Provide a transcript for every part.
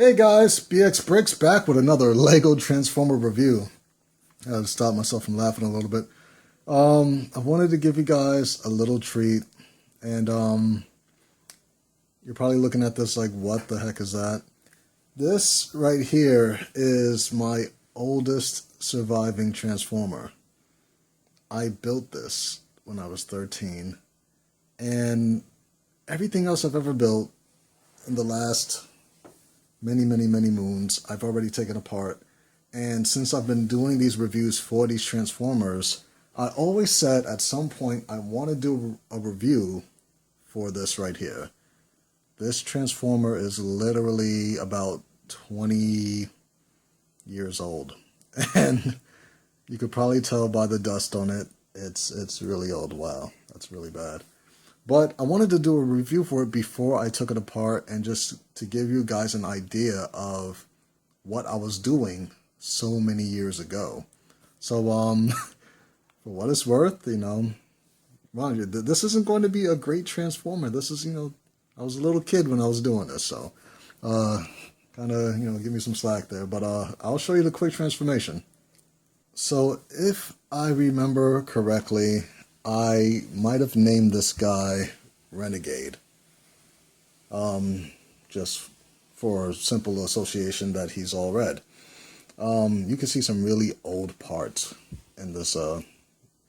Hey guys, Brix back with another Lego Transformer review. I had to stop myself from laughing a little bit. I wanted to give you guys a little treat, and you're probably looking at this like, what the heck is that? This right here is my oldest surviving Transformer. I built this when I was 13, and everything else I've ever built in the last many moons, I've already taken apart. And since I've been doing these reviews for these Transformers, I always said at some point I want to do a review for this right here. This Transformer is literally about 20 years old. And you could probably tell by the dust on it, it's really old. Wow, that's really bad. But I wanted to do a review for it before I took it apart, and just to give you guys an idea of what I was doing so many years ago. So, for what it's worth, mind you, this isn't going to be a great Transformer. This is, I was a little kid when I was doing this, so kind of, give me some slack there. But I'll show you the quick transformation. So if I remember correctly, I might have named this guy Renegade, just for simple association that he's all red. You can see some really old parts in this.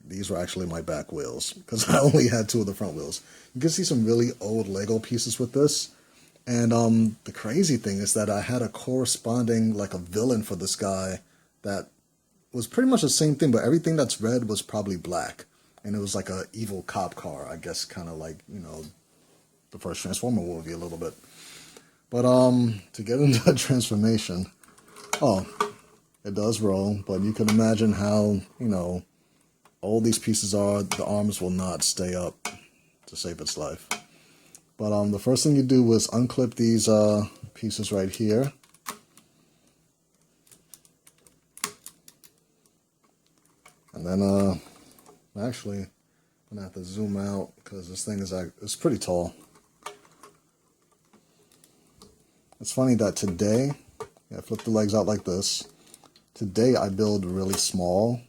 These were actually my back wheels, because I only had two of the front wheels. You can see some really old Lego pieces with this. And the crazy thing is that I had a corresponding, like a villain for this guy that was pretty much the same thing, but everything that's red was probably black. And it was like a evil cop car, I guess, kind of like, the first Transformer movie a little bit. But to get into the transformation, it does roll, but you can imagine how, old these pieces are. The arms will not stay up to save its life. But the first thing you do is unclip these pieces right here. And then actually, I'm going to have to zoom out because this thing is it's pretty tall. It's funny that today, I flip the legs out like this. Today I build really small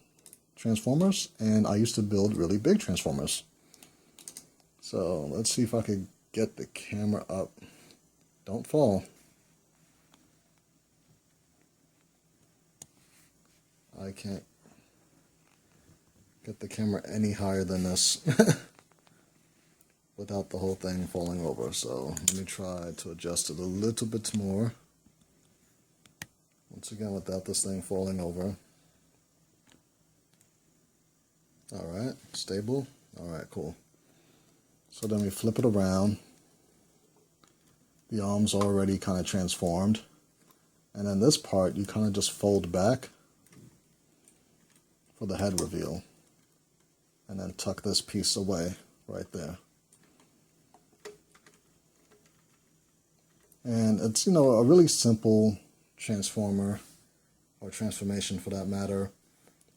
Transformers, and I used to build really big Transformers. So let's see if I could get the camera up. Don't fall. I can't get the camera any higher than this without the whole thing falling over. So let me try to adjust it a little bit more. Once again, without this thing falling over. Alright, stable. Alright, cool. So then we flip it around. The arm's already kind of transformed. And then this part, you kind of just fold back for the head reveal. And then tuck this piece away right there. And it's, a really simple Transformer, or transformation for that matter.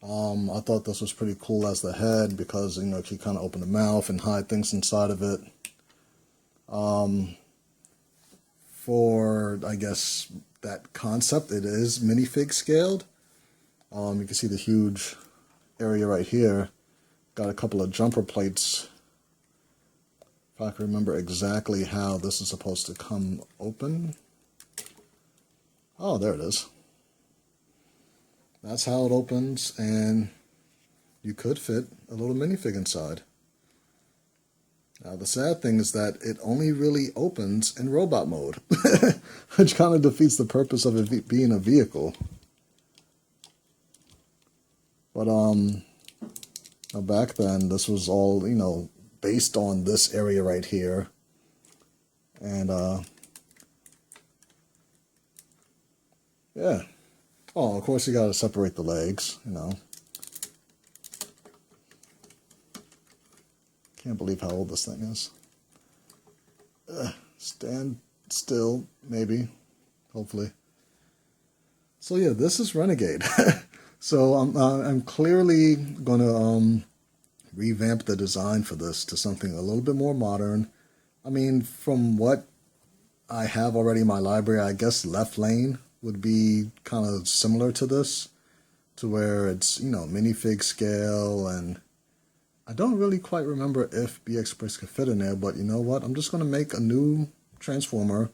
I thought this was pretty cool as the head because, you can kind of open the mouth and hide things inside of it. For, I guess, that concept, it is minifig scaled. You can see the huge area right here. Got a couple of jumper plates. If I can remember exactly how this is supposed to come open. Oh, there it is. That's how it opens, and you could fit a little minifig inside. Now, the sad thing is that it only really opens in robot mode, which kind of defeats the purpose of it being a vehicle. But, now back then, this was all, based on this area right here. And, yeah. Oh, of course you gotta separate the legs, Can't believe how old this thing is. Stand still, maybe. Hopefully. So yeah, this is Renegade. So I'm clearly gonna revamp the design for this to something a little bit more modern. I mean, from what I have already in my library. I guess Left Lane would be kind of similar to this, to where it's, minifig scale, and I don't really quite remember if BX Brix could fit in there, but you know what? I'm just going to make a new Transformer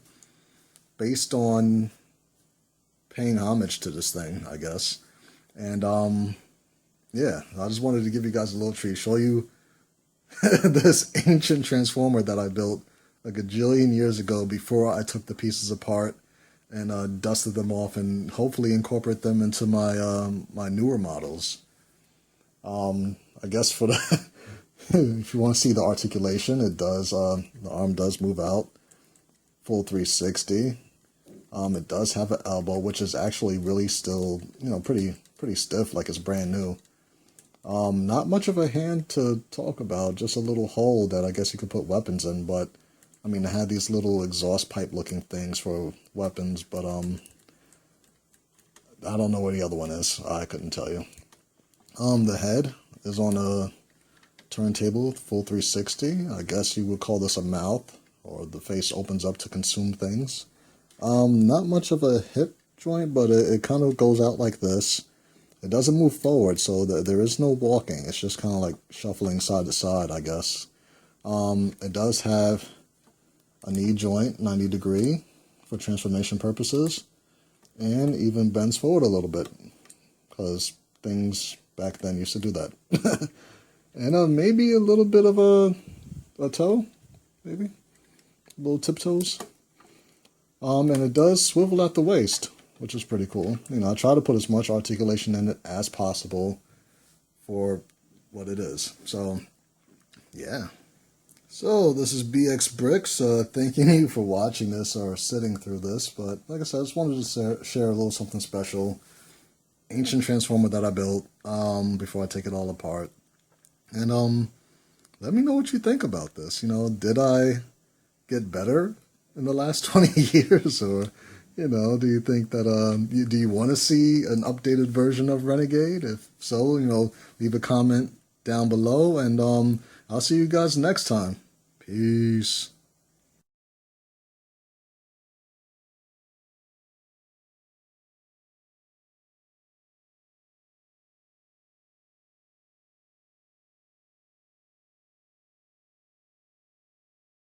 based on paying homage to this thing, I guess. And yeah, I just wanted to give you guys a little treat, show you this ancient Transformer that I built a gajillion years ago before I took the pieces apart and dusted them off, and hopefully incorporate them into my my newer models. I guess for the if you want to see the articulation, it does the arm does move out full 360. It does have an elbow, which is actually really still, pretty stiff, like it's brand new. Not much of a hand to talk about, just a little hole that I guess you could put weapons in, but I mean, it had these little exhaust pipe looking things for weapons, but I don't know where the other one is. I couldn't tell you. The head is on a turntable, full 360. I guess you would call this a mouth, or the face opens up to consume things. Not much of a hip joint, but it kind of goes out like this. It doesn't move forward, so there is no walking. It's just kind of like shuffling side to side, I guess. It does have a knee joint, 90 degree, for transformation purposes, and even bends forward a little bit, because things back then used to do that. And maybe a little bit of a toe, maybe, little tiptoes. And it does swivel at the waist, which is pretty cool. I try to put as much articulation in it as possible for what it is. So, yeah. So, this is BX Brix. Thanking you for watching this or sitting through this. But, like I said, I just wanted to share a little something special. Ancient Transformer that I built before I take it all apart. And let me know what you think about this. Did I get better in the last 20 years? Or, do you think that, do you want to see an updated version of Renegade? If so, leave a comment down below, and I'll see you guys next time. Peace.